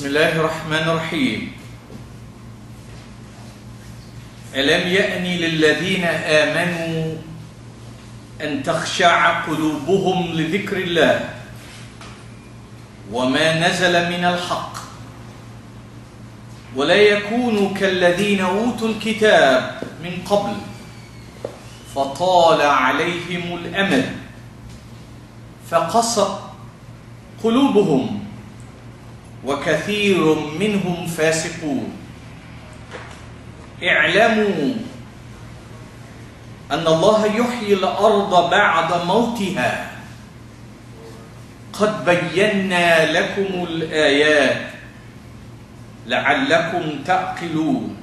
الله الرحمن الرحيم ألم يأن للذين آمنوا أن تخشع قلوبهم لذكر الله وما نزل من الحق ولا يكونوا كالذين أوتوا الكتاب من قبل فطال عليهم الأمد فقست قلوبهم وكثير منهم فاسقون اعلموا أن الله يحيي الأرض بعد موتها قد بينا لكم الآيات لعلكم تعقلون.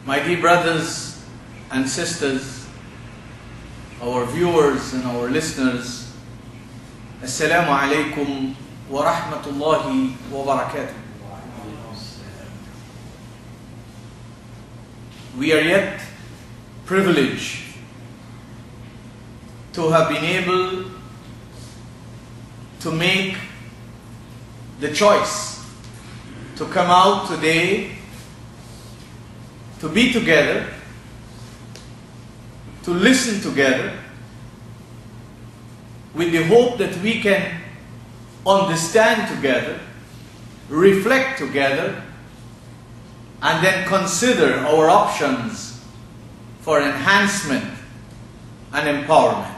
My dear brothers and sisters, our viewers and our listeners, Assalamu alaikum wa rahmatullahi wa barakatuh. We are yet privileged to have been able to make the choice to come out today, to be together, to listen together, with the hope that we can understand together, reflect together, and then consider our options for enhancement and empowerment.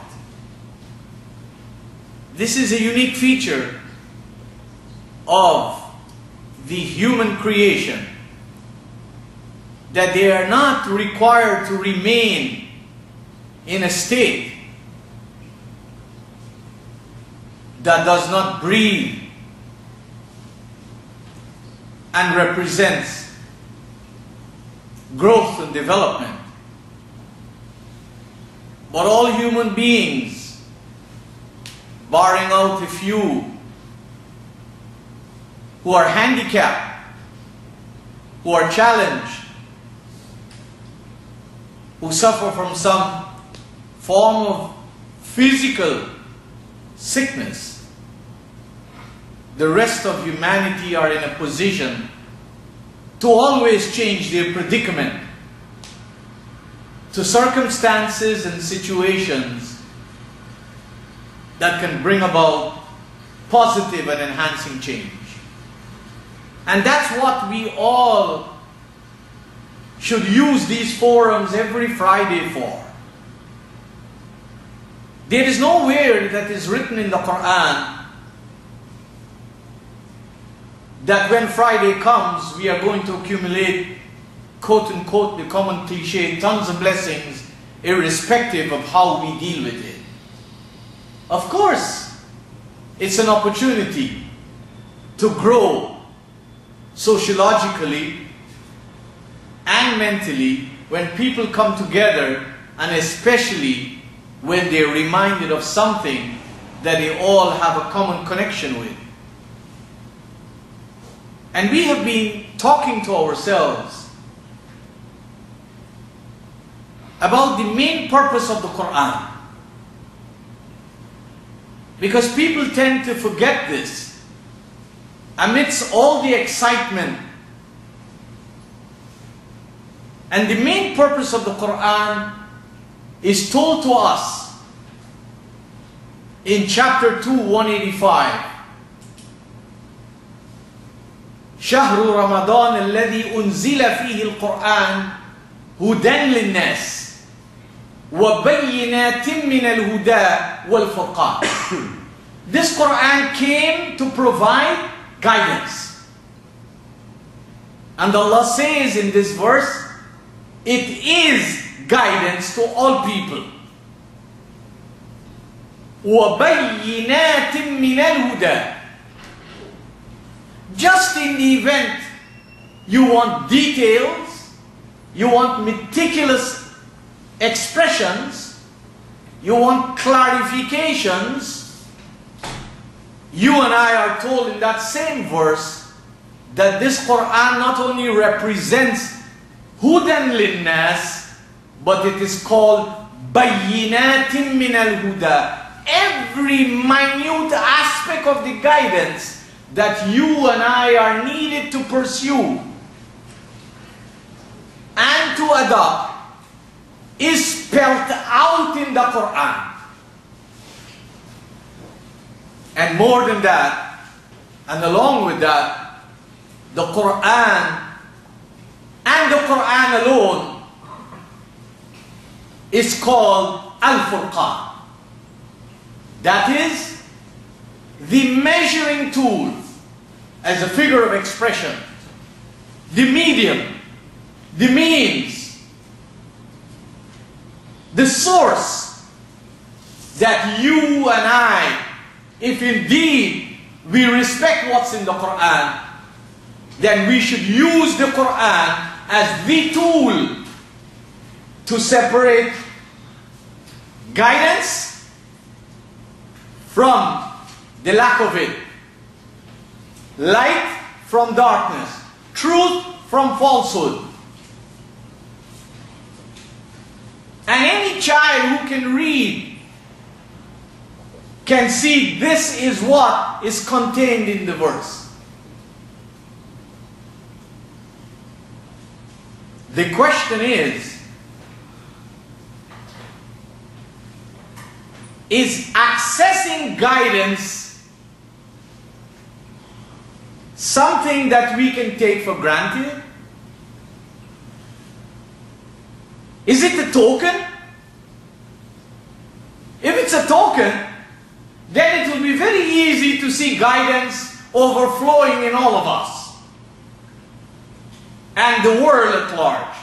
This is a unique feature of the human creation, that they are not required to remain in a state that does not breathe and represents growth and development. But all human beings, barring out a few who are handicapped, who are challenged, who suffer from some form of physical sickness, the rest of humanity are in a position to always change their predicament to circumstances and situations that can bring about positive and enhancing change. And that's what we all should use these forums every Friday for. There is nowhere that is written in the Qur'an that when Friday comes, we are going to accumulate, quote unquote, the common cliche, tons of blessings, irrespective of how we deal with it. Of course, it's an opportunity to grow sociologically and mentally when people come together, and especially when they're reminded of something that they all have a common connection with. And we have been talking to ourselves about the main purpose of the Qur'an, because people tend to forget this amidst all the excitement. And the main purpose of the Qur'an is told to us in chapter 2, 185. شهر رمضان الذي أنزل فيه القرآن هدى للناس وبينات من الهدى والفرقان. This Qur'an came to provide guidance. And Allah says in this verse, it is guidance to all people. وَبَيِّنَاتٍ مِّنَ الْهُدَى. Just in the event you want details, you want meticulous expressions, you want clarifications, you and I are told in that same verse that this Qur'an not only represents Hudan linnas, but it is called Bayyinatin min al-Huda, every minute aspect of the guidance that you and I are needed to pursue and to adopt is spelled out in the Qur'an. And more than that, and along with that, the Qur'an and the Qur'an alone is called Al-Furqan. That is the measuring tool as a figure of expression, the medium, the means, the source that you and I, if indeed we respect what's in the Qur'an, then we should use the Qur'an as the tool to separate guidance from the lack of it, light from darkness, truth from falsehood. And any child who can read can see this is what is contained in the verse. The question is accessing guidance something that we can take for granted? Is it a token? If it's a token, then it will be very easy to see guidance overflowing in all of us and the world at large.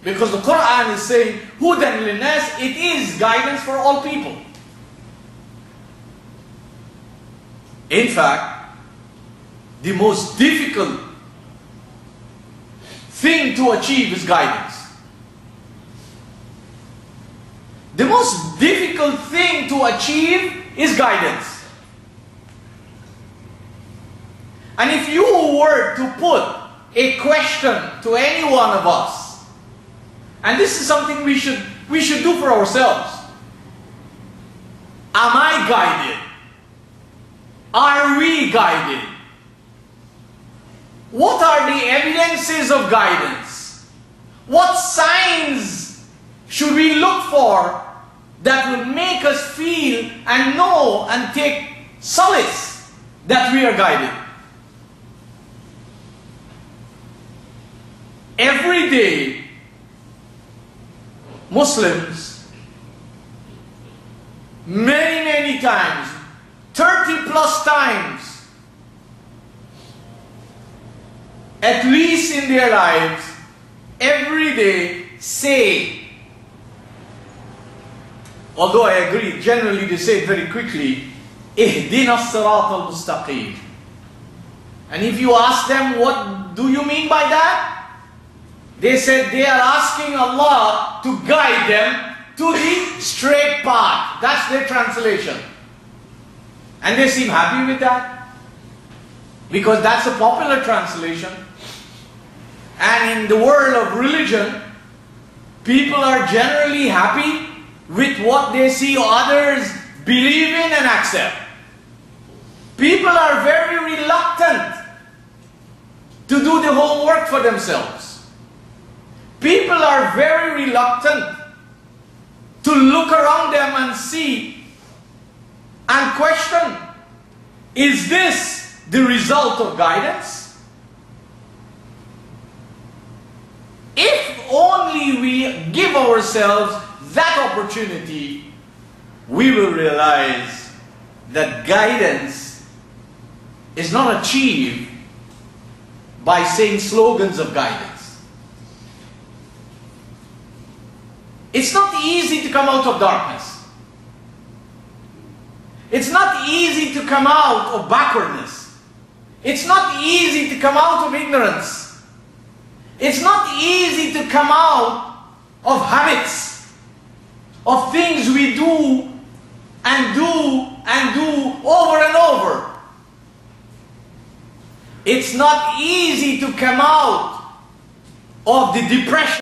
Because the Qur'an is saying, Hudan linnas, it is guidance for all people. In fact, the most difficult thing to achieve is guidance. The most difficult thing to achieve is guidance. And if you were to put a question to any one of us, and this is something we should do for ourselves. Am I guided? Are we guided? What are the evidences of guidance? What signs should we look for that will make us feel and know and take solace that we are guided? Every day, Muslims, many times, 30 plus times, at least in their lives, every day say, although I agree, generally they say it very quickly, Ihdina as-sirat al-mustaqim. And if you ask them, what do you mean by that? They said they are asking Allah to guide them to the straight path. That's their translation. And they seem happy with that, because that's a popular translation. And in the world of religion, people are generally happy with what they see others believe in and accept. People are very reluctant to do the homework for themselves. People are very reluctant to look around them and see and question, is this the result of guidance? If only we give ourselves that opportunity, we will realize that guidance is not achieved by saying slogans of guidance. It's not easy to come out of darkness. It's not easy to come out of backwardness. It's not easy to come out of ignorance. It's not easy to come out of habits, of things we do and do and do over and over. It's not easy to come out of the depression